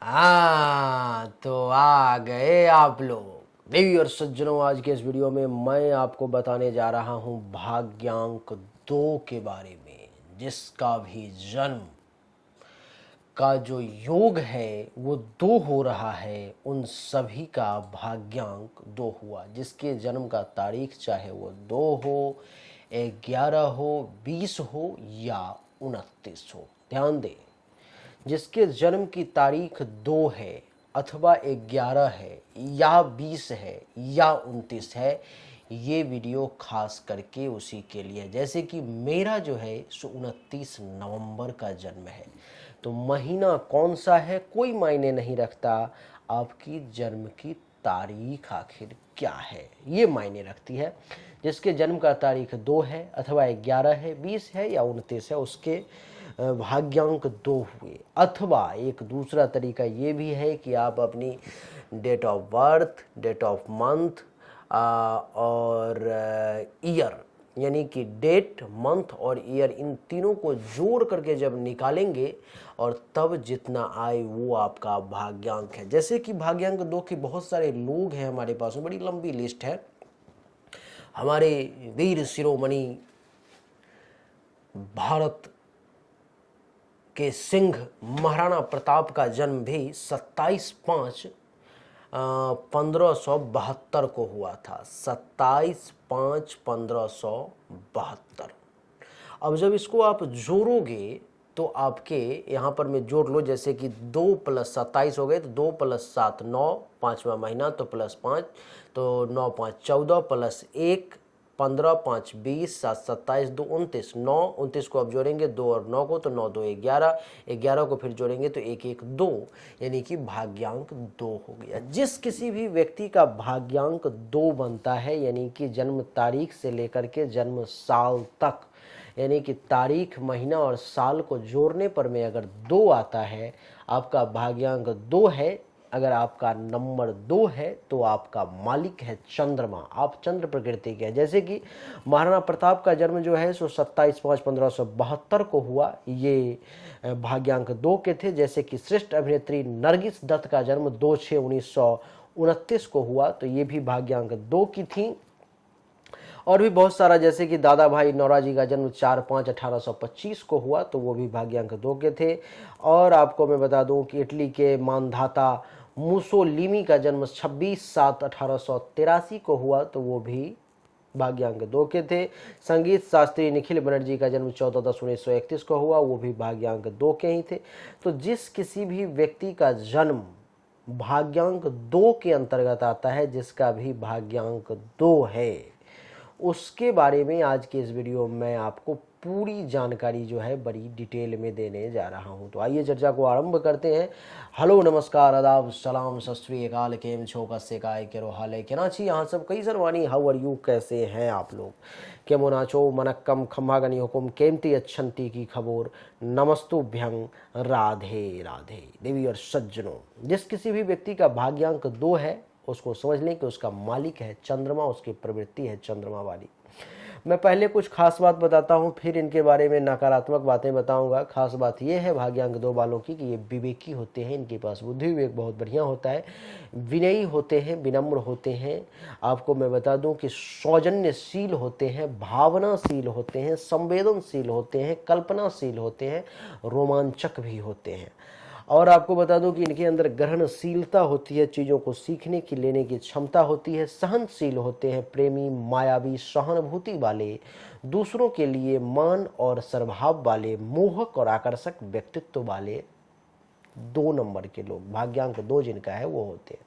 तो आ गए आप लोग देवी और सज्जनों। आज के इस वीडियो में मैं आपको बताने जा रहा हूं भाग्यांक 2 के बारे में, जिसका भी जन्म का जो योग है वो 2 हो रहा है। उन सभी का भाग्यांक 2 हुआ, जिसके जन्म का तारीख चाहे वो 2 हो, 11 हो, 20 हो या 29 हो। ध्यान दें, जिसके जन्म की तारीख 2 है अथवा 11 है या 20 है या 29 है, ये वीडियो खास करके उसी के लिए। जैसे कि मेरा जो है सो 29 नवंबर का जन्म है, तो महीना कौन सा है कोई मायने नहीं रखता, आपकी जन्म की तारीख आखिर क्या है ये मायने रखती है। जिसके जन्म का तारीख 2 है अथवा 11 है, 20 है या 29 है, उसके भाग्यांक 2 हुए। अथवा एक दूसरा तरीका ये भी है कि आप अपनी date of birth, date of month और ईयर, यानी कि डेट, मंथ और ईयर, इन तीनों को जोड़ करके जब निकालेंगे और तब जितना आए वो आपका भाग्यांक है। जैसे कि भाग्यांक 2 के बहुत सारे लोग हैं हमारे पास में, बड़ी लंबी लिस्ट है। हमारे वीर शिरोमणि भारत के सिंह महाराणा प्रताप का जन्म भी 27/5/1572 को हुआ था। 27/5/1572। अब जब इसको आप जोड़ोगे तो आपके यहाँ पर मैं जोड़ लो, जैसे कि 2 + 27 हो गए, तो 2 + 7 9, 5वां महीना तो +5, तो 9 × 5 14 + 1 15, 5 20, 7 27, 2 29, 9 29 को अब जोड़ेंगे 2 और 9 को, तो 9 2 11, 11 को फिर जोड़ेंगे तो 1 1 2, यानी कि भाग्यांक 2 हो गया। जिस किसी भी व्यक्ति का भाग्यांक 2 बनता है, यानी कि जन्म तारीख से लेकर के जन्म साल तक, यानी कि तारीख, महीना और साल को जोड़ने पर में अगर 2 आता है, आपका भाग्यांक 2 है, अगर आपका नंबर 2 है तो आपका मालिक है चंद्रमा, आप चंद्र प्रकृति के हैं। जैसे कि महाराणा प्रताप का जन्म जो है सो 27/5/1572 को हुआ, ये भाग्यांक 2 के थे। जैसे कि श्रेष्ठ अभिनेत्री नरगिस दत्त का जन्म 2/6/1929 को हुआ, तो ये भी भाग्यांक 2 की थी। और भी बहुत सारा, जैसे कि दादा भाई नौरोजी का जन्म 4/5/1825 को हुआ, तो वो भी भाग्यांक 2 के थे। और आपको मैं बता दूं कि इटली के मानधाता मुसोलिनी का जन्म 26/7/1883 को हुआ, तो वो भी भाग्यांक 2 के थे। संगीत शास्त्री निखिल बनर्जी का जन्म 14/10/1931 को हुआ, वो भी भाग्यांक 2 के ही थे। तो जिस किसी भी व्यक्ति का जन्म भाग्यांक 2 के अंतर्गत आता है, जिसका भी भाग्यांक 2 है, उसके बारे में आज के इस वीडियो में आपको पूरी जानकारी जो है बड़ी डिटेल में देने जा रहा हूं। तो आइए चर्चा को आरंभ करते हैं। हेलो, नमस्कार, आदाब, सलाम, सत श्री अकाल, केम छो, कस्से काय केरो हाल है, केनाची यहाँ सब कई सरवानी, हाउ आर यू, कैसे हैं आप लोग, केमो नाचो मनक्कम खम्भागनी हुकुम केमती अच्छंती की खबोर, नमस्तुभ्यं, राधे राधे। देवी और सज्जनों, जिस किसी भी व्यक्ति का भाग्यांक 2 है, उसको समझ लें कि उसका मालिक है चंद्रमा, उसकी प्रवृत्ति है चंद्रमा वाली। मैं पहले कुछ खास बात बताता हूं, फिर इनके बारे में नकारात्मक बातें बताऊंगा। खास बात यह है भाग्यांक 2 वालों की कि ये विवेकी होते हैं, इनके पास बुद्धि विवेक बहुत बढ़िया होता है, विनयी होते हैं, विनम्र होते हैं। आपको मैं बता दूं कि सौजन्यशील होते हैं, भावनाशील होते हैं, संवेदनशील होते हैं, कल्पनाशील होते हैं, रोमांचक भी होते हैं। और आपको बता दूं कि इनके अंदर ग्रहणशीलता होती है, चीज़ों को सीखने की, लेने की क्षमता होती है, सहनशील होते हैं, प्रेमी, मायावी, सहानुभूति वाले, दूसरों के लिए मान और स्वभाव वाले, मोहक और आकर्षक व्यक्तित्व वाले 2 नंबर के लोग, भाग्यांक 2 जिनका है वो होते हैं।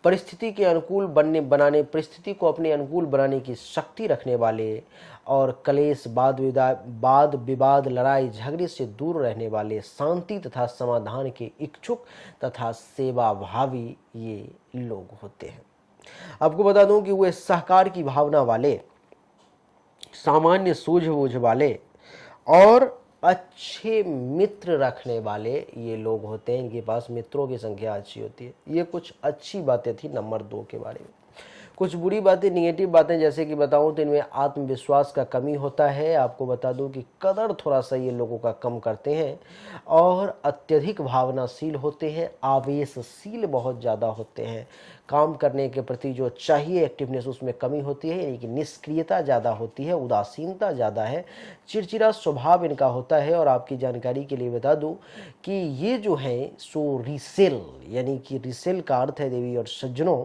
परिस्थिति के अनुकूल बनाने, परिस्थिति को अपने अनुकूल बनाने की शक्ति रखने वाले, और कलेश, वाद विवाद, लड़ाई झगड़े से दूर रहने वाले, शांति तथा समाधान के इच्छुक तथा सेवाभावी ये लोग होते हैं। आपको बता दूं कि वे सहकार की भावना वाले, सामान्य सूझबूझ वाले और अच्छे मित्र रखने वाले ये लोग होते हैं। इनके पास मित्रों की संख्या अच्छी होती है। ये कुछ अच्छी बातें थी नंबर 2 के बारे में। कुछ बुरी बातें, निगेटिव बातें जैसे कि बताऊं तो इनमें आत्मविश्वास का कमी होता है। आपको बता दूं कि कदर थोड़ा सा ये लोगों का कम करते हैं और अत्यधिक भावनाशील होते हैं, आवेशशील बहुत ज़्यादा होते हैं। काम करने के प्रति जो चाहिए एक्टिवनेस उसमें कमी होती है, यानी कि निष्क्रियता ज़्यादा होती है, उदासीनता ज़्यादा है, चिड़चिड़ा स्वभाव इनका होता है। और आपकी जानकारी के लिए बता दूं कि ये जो है सो रीसेल, यानी कि रीसेल का अर्थ है देवी और सज्जनों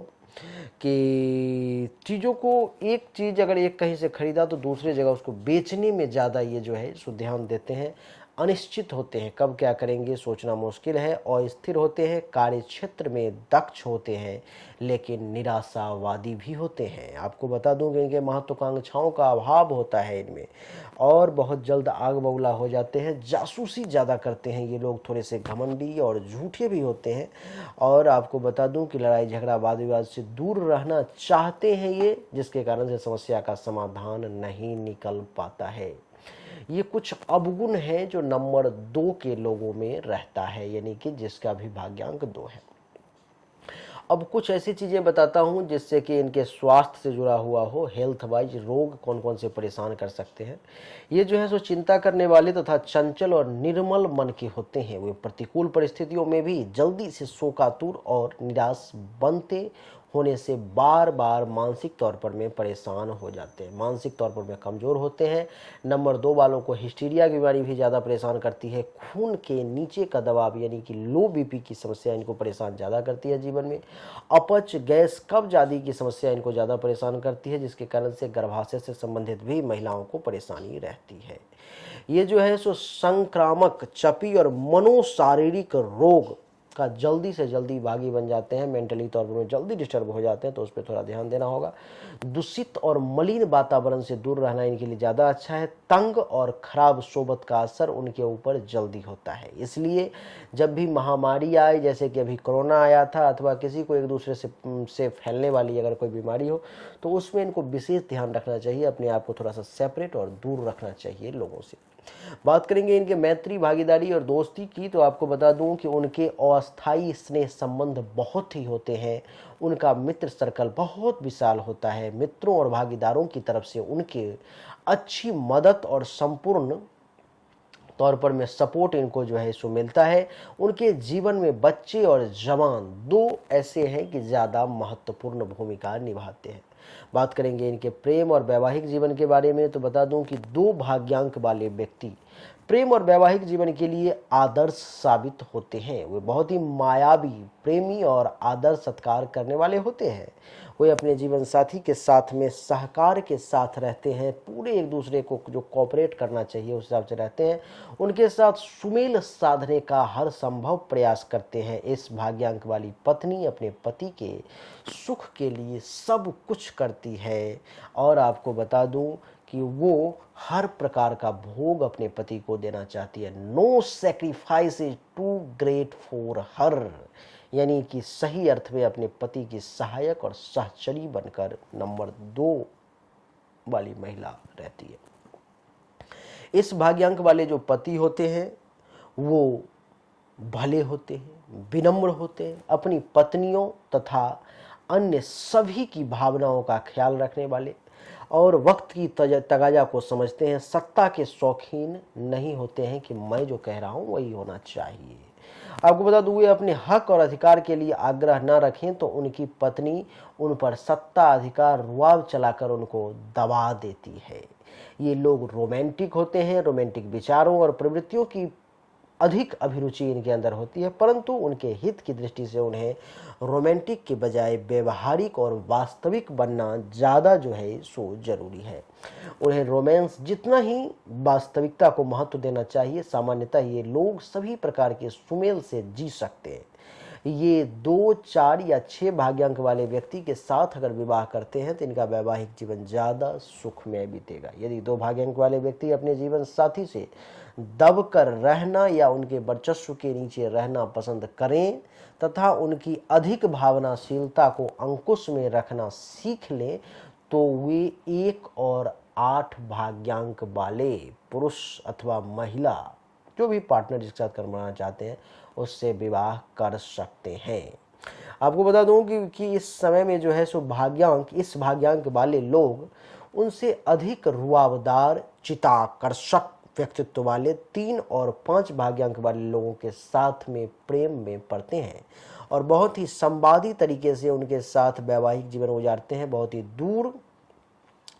कि चीज़ों को, एक चीज़ अगर एक कहीं से खरीदा तो दूसरी जगह उसको बेचने में ज़्यादा ये जो है सो ध्यान देते हैं। अनिश्चित होते हैं, कब क्या करेंगे सोचना मुश्किल है। अस्थिर होते हैं, कार्य क्षेत्र में दक्ष होते हैं, लेकिन निराशावादी भी होते हैं। आपको बता दूं कि इनके महत्वाकांक्षाओं का अभाव होता है इनमें, और बहुत जल्द आग बबूला हो जाते हैं। जासूसी ज़्यादा करते हैं ये लोग, थोड़े से घमंडी और झूठे भी होते हैं। और आपको बता दूं कि लड़ाई झगड़ा वाद विवाद से दूर रहना चाहते हैं ये, जिसके कारण से समस्या का समाधान नहीं निकल पाता है। ये कुछ अवगुण हैं जो नंबर 2 के लोगों में रहता है, यानी कि जिसका भी भाग्यांक 2 है। अब कुछ ऐसी चीजें बताता हूं जिससे कि इनके स्वास्थ्य से जुड़ा हुआ हो, हेल्थ वाइज रोग कौन कौन से परेशान कर सकते हैं। ये जो है सो चिंता करने वाले तथा चंचल और निर्मल मन के होते हैं। वे प्रतिकूल परिस्थितियों में भी जल्दी से शोकातुर और निराश बनते होने से बार बार मानसिक तौर पर में परेशान हो जाते हैं, मानसिक तौर पर में कमज़ोर होते हैं। नंबर 2 वालों को हिस्टीरिया की बीमारी भी ज़्यादा परेशान करती है। खून के नीचे का दबाव यानी कि लो बीपी की समस्या इनको परेशान ज़्यादा करती है जीवन में। अपच, गैस, कब्ज आदि की समस्या इनको ज़्यादा परेशान करती है, जिसके कारण से गर्भाशय से संबंधित भी महिलाओं को परेशानी रहती है। ये जो है सो संक्रामक, चपी और मनोशारीरिक रोग का जल्दी से जल्दी बागी बन जाते हैं, मेंटली तौर पर जल्दी डिस्टर्ब हो जाते हैं, तो उस पर थोड़ा ध्यान देना होगा। दूषित और मलिन वातावरण से दूर रहना इनके लिए ज़्यादा अच्छा है। तंग और खराब सोबत का असर उनके ऊपर जल्दी होता है, इसलिए जब भी महामारी आए, जैसे कि अभी कोरोना आया था, अथवा किसी को एक दूसरे से फैलने वाली अगर कोई बीमारी हो, तो उसमें इनको विशेष ध्यान रखना चाहिए, अपने आप को थोड़ा सा सेपरेट और दूर रखना चाहिए लोगों से। बात करेंगे इनके मैत्री, भागीदारी और दोस्ती की, तो आपको बता दूं कि उनके अस्थायी स्नेह संबंध बहुत ही होते हैं। उनका मित्र सर्कल बहुत विशाल होता है। मित्रों और भागीदारों की तरफ से उनके अच्छी मदद और संपूर्ण तौर पर में सपोर्ट इनको जो है सो मिलता है। उनके जीवन में बच्चे और जवान 2 ऐसे हैं कि ज़्यादा महत्वपूर्ण भूमिका निभाते हैं। बात करेंगे इनके प्रेम और वैवाहिक जीवन के बारे में, तो बता दूं कि 2 भाग्यांक वाले व्यक्ति प्रेम और वैवाहिक जीवन के लिए आदर्श साबित होते हैं। वे बहुत ही मायावी, प्रेमी और आदर सत्कार करने वाले होते हैं। वे अपने जीवन साथी के साथ में सहकार के साथ रहते हैं, पूरे एक दूसरे को जो कोऑपरेट करना चाहिए उस हिसाब से रहते हैं। उनके साथ सुमेल साधने का हर संभव प्रयास करते हैं। इस भाग्यांक वाली पत्नी अपने पति के सुख के लिए सब कुछ करती है, और आपको बता दूं कि वो हर प्रकार का भोग अपने पति को देना चाहती है। No sacrifice is too great for her, यानी कि सही अर्थ में अपने पति की सहायक और सहचरी बनकर नंबर 2 वाली महिला रहती है। इस भाग्यांक वाले जो पति होते हैं वो भले होते हैं, विनम्र होते हैं, अपनी पत्नियों तथा अन्य सभी की भावनाओं का ख्याल रखने वाले, और वक्त की तगाजा को समझते हैं। सत्ता के शौकीन नहीं होते हैं कि मैं जो कह रहा हूं वही होना चाहिए। आपको बता दूं, वे अपने हक और अधिकार के लिए आग्रह न रखें तो उनकी पत्नी उन पर सत्ता, अधिकार, रुआब चलाकर उनको दबा देती है। ये लोग रोमांटिक होते हैं, रोमांटिक विचारों और प्रवृत्तियों की अधिक अभिरुचि इनके अंदर होती है, परंतु उनके हित की दृष्टि से उन्हें रोमांटिक के बजाय व्यवहारिक और वास्तविक बनना ज़्यादा जो है सो जरूरी है। उन्हें रोमांस जितना ही वास्तविकता को महत्व देना चाहिए। सामान्यतः ये लोग सभी प्रकार के सुमेल से जी सकते हैं। ये 2, 4 या 6 भाग्यांक वाले व्यक्ति के साथ अगर विवाह करते हैं तो इनका वैवाहिक जीवन ज़्यादा सुखमय बीतेगा। यदि 2 भाग्यांक वाले व्यक्ति अपने जीवन साथी से दबकर रहना या उनके वर्चस्व के नीचे रहना पसंद करें तथा उनकी अधिक भावनाशीलता को अंकुश में रखना सीख लें, तो वे 1 और 8 भाग्यांक वाले पुरुष अथवा महिला, जो भी पार्टनर जिसके साथ करना चाहते हैं, उससे विवाह कर सकते हैं। आपको बता दूं कि इस समय में जो है सो इस भाग्यांक वाले लोग उनसे अधिक रुआबदार, चिताकर्षक व्यक्तित्व वाले 3 और 5 भाग्यांक वाले लोगों के साथ में प्रेम में पड़ते हैं और बहुत ही संवादी तरीके से उनके साथ वैवाहिक जीवन गुजारते हैं। बहुत ही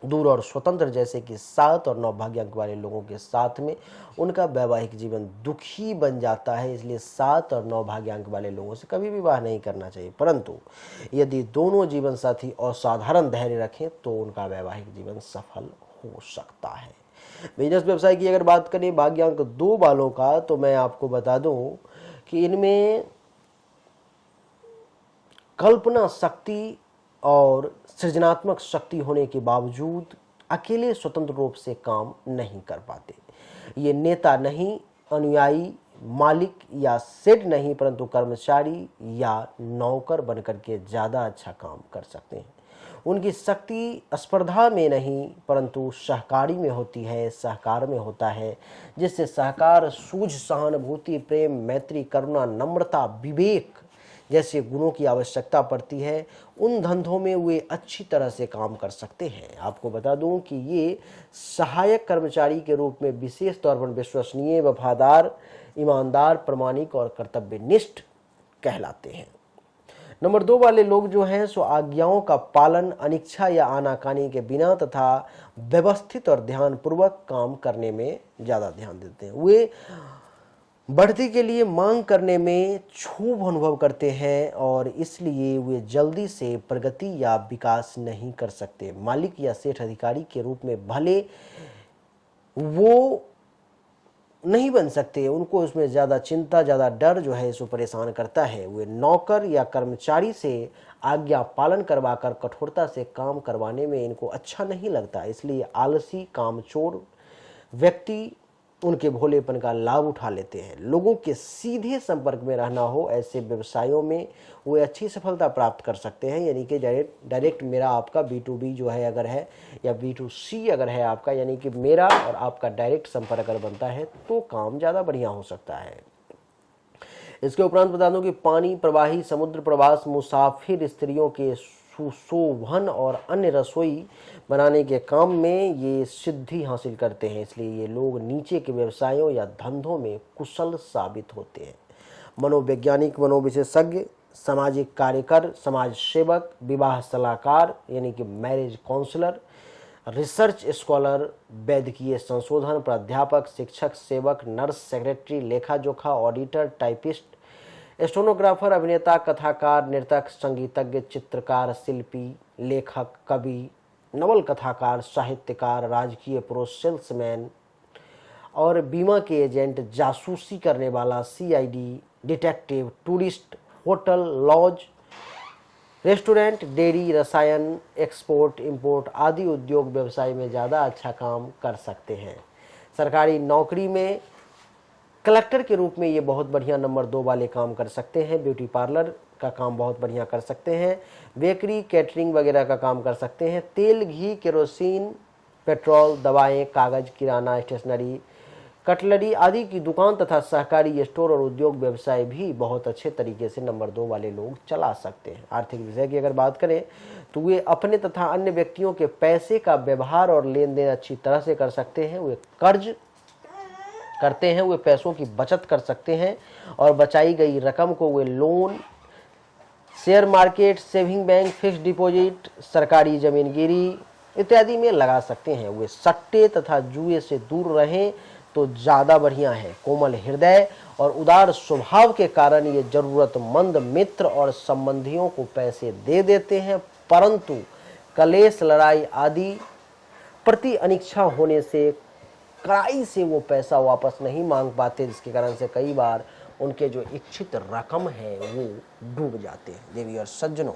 दूर और स्वतंत्र, जैसे कि 7 और 9 भाग्यांक वाले लोगों के साथ में उनका वैवाहिक जीवन दुखी बन जाता है। इसलिए 7 और 9 भाग्यांक वाले लोगों से कभी विवाह नहीं करना चाहिए। परंतु यदि दोनों जीवन साथी असाधारण धैर्य रखें तो उनका वैवाहिक जीवन सफल हो सकता है। बिजनेस व्यवसाय की अगर बात करें भाग्यांक 2 वालों का, तो मैं आपको बता दूं कि इनमें कल्पना शक्ति और सृजनात्मक शक्ति होने के बावजूद अकेले स्वतंत्र रूप से काम नहीं कर पाते। ये नेता नहीं, अनुयायी, मालिक या सेठ नहीं, परंतु कर्मचारी या नौकर बनकर के ज़्यादा अच्छा काम कर सकते हैं। उनकी शक्ति स्पर्धा में नहीं परंतु सहकारी में होती है, सहकार में होता है, जिससे सहकार, सूझ, सहानुभूति, प्रेम, मैत्री, करुणा, नम्रता, विवेक जैसे गुणों की आवश्यकता पड़ती है। उन धंधों में वे अच्छी तरह से काम कर सकते हैं। आपको बता दूं कि ये सहायक कर्मचारी के रूप में विशेष तौर पर विश्वसनीय, वफादार, ईमानदार, प्रामाणिक और कर्तव्यनिष्ठ कहलाते हैं। नंबर 2 वाले लोग जो हैं सो आज्ञाओं का पालन, अनिच्छा या आनाकानी के बिना तथा व्यवस्थित और ध्यानपूर्वक काम करने में ज़्यादा ध्यान देते हैं। वे बढ़ती के लिए मांग करने में क्षोभ अनुभव करते हैं और इसलिए वे जल्दी से प्रगति या विकास नहीं कर सकते। मालिक या सेठ अधिकारी के रूप में भले वो नहीं बन सकते, उनको उसमें ज़्यादा चिंता, ज़्यादा डर जो है इसको परेशान करता है। वे नौकर या कर्मचारी से आज्ञा पालन करवाकर कठोरता से काम करवाने में इनको अच्छा नहीं लगता। इसलिए आलसी, कामचोर व्यक्ति उनके भोलेपन का लाभ उठा लेते हैं। लोगों के सीधे संपर्क में रहना हो, ऐसे व्यवसायों में वे अच्छी सफलता प्राप्त कर सकते हैं। यानी कि डायरेक्ट मेरा आपका B2B जो है अगर है, या B2C अगर है आपका, यानी कि मेरा और आपका डायरेक्ट संपर्क अगर बनता है तो काम ज़्यादा बढ़िया हो सकता है। इसके उपरांत बता दूं कि पानी प्रवाही, समुद्र प्रवास, मुसाफिर स्त्रियों के सुशोभन और अन्य रसोई बनाने के काम में ये सिद्धि हासिल करते हैं। इसलिए ये लोग नीचे के व्यवसायों या धंधों में कुशल साबित होते हैं। मनोवैज्ञानिक, मनोविशेषज्ञ, सामाजिक कार्यकर, समाज सेवक, विवाह सलाहकार यानी कि मैरिज काउंसलर, रिसर्च स्कॉलर, वैद्यकीय संशोधन, प्राध्यापक, शिक्षक, सेवक, नर्स, सेक्रेटरी, लेखा जोखा, ऑडिटर, टाइपिस्ट, स्टेनोग्राफर, अभिनेता, कथाकार, नृतक, संगीतज्ञ, चित्रकार, शिल्पी, लेखक, कवि, नवल कथाकार, साहित्यकार, राजकीय पुरुष, सेल्समैन और बीमा के एजेंट, जासूसी करने वाला, CID, detective, tourist, hotel, lodge, restaurant, dairy, रसायन, एक्सपोर्ट, इंपोर्ट आदि उद्योग व्यवसाय में ज़्यादा अच्छा काम कर सकते हैं। सरकारी नौकरी में कलेक्टर के रूप में ये बहुत बढ़िया नंबर 2 वाले काम कर सकते हैं। ब्यूटी पार्लर का काम बहुत बढ़िया कर सकते हैं। बेकरी, कैटरिंग वगैरह का काम कर सकते हैं। तेल, घी, केरोसिन, पेट्रोल, दवाएं, कागज, किराना, स्टेशनरी, कटलरी आदि की दुकान तथा सहकारी स्टोर और उद्योग व्यवसाय भी बहुत अच्छे तरीके से नंबर 2 वाले लोग चला सकते हैं। आर्थिक विषय की अगर बात करें तो वे अपने तथा अन्य व्यक्तियों के पैसे का व्यवहार और लेन देन अच्छी तरह से कर सकते हैं। वे कर्ज करते हैं, वे पैसों की बचत कर सकते हैं और बचाई गई रकम को वे loan, share market, saving bank, fixed deposit, सरकारी जमीन गिरी इत्यादि में लगा सकते हैं। वे सट्टे तथा जुए से दूर रहें तो ज़्यादा बढ़िया है। कोमल हृदय और उदार स्वभाव के कारण ये जरूरतमंद मित्र और संबंधियों को पैसे दे देते हैं, परंतु कलेश, लड़ाई आदि प्रति अनिच्छा होने से कड़ाई से वो पैसा वापस नहीं मांग पाते, जिसके कारण से कई बार उनके जो इच्छित रकम है वो डूब जाते हैं। देवी और सज्जनों,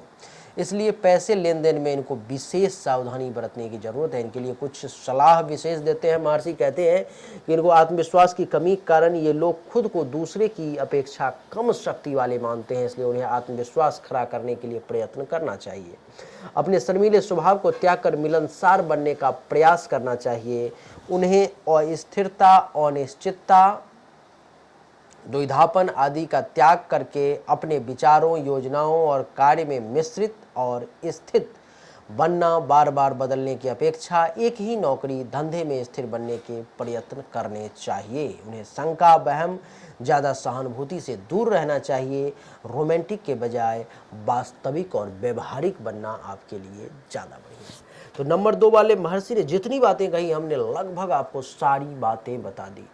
इसलिए पैसे लेन देन में इनको विशेष सावधानी बरतने की जरूरत है। इनके लिए कुछ सलाह विशेष देते हैं। महर्षि कहते हैं कि इनको आत्मविश्वास की कमी के कारण ये लोग खुद को दूसरे की अपेक्षा कम शक्ति वाले मानते हैं, इसलिए उन्हें आत्मविश्वास खड़ा करने के लिए प्रयत्न करना चाहिए। अपने शर्मीले स्वभाव को त्याग कर मिलनसार बनने का प्रयास करना चाहिए। उन्हें अस्थिरता, अनिश्चितता दुविधापन आदि का त्याग करके अपने विचारों, योजनाओं और कार्य में मिश्रित और स्थित बनना, बार बार बदलने की अपेक्षा एक ही नौकरी धंधे में स्थिर बनने के प्रयत्न करने चाहिए। उन्हें शंका, वहम, ज़्यादा सहानुभूति से दूर रहना चाहिए। रोमांटिक के बजाय वास्तविक और व्यवहारिक बनना आपके लिए ज़्यादा बढ़िया है। तो नंबर 2 वाले महर्षि ने जितनी बातें कही, हमने लगभग आपको सारी बातें बता दी।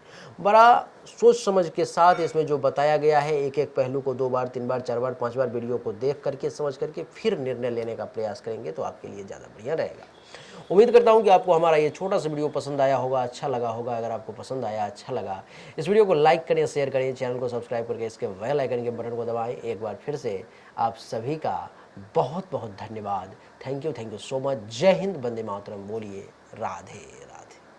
बड़ा सोच समझ के साथ इसमें जो बताया गया है, एक एक पहलू को 2 बार, 3 बार, 4 बार, 5 बार वीडियो को देख करके, समझ करके फिर निर्णय लेने का प्रयास करेंगे तो आपके लिए ज़्यादा बढ़िया रहेगा। उम्मीद करता हूं कि आपको हमारा ये छोटा सा वीडियो पसंद आया होगा, अच्छा लगा होगा। अगर आपको पसंद आया, अच्छा लगा, इस वीडियो को लाइक करें, शेयर करें, चैनल को सब्सक्राइब करके इसके बेल आइकन के बटन को दबाएं। एक बार फिर से आप सभी का बहुत बहुत धन्यवाद। Thank you so much. जय हिंद, वंदे मातरम। बोलिए राधे राधे।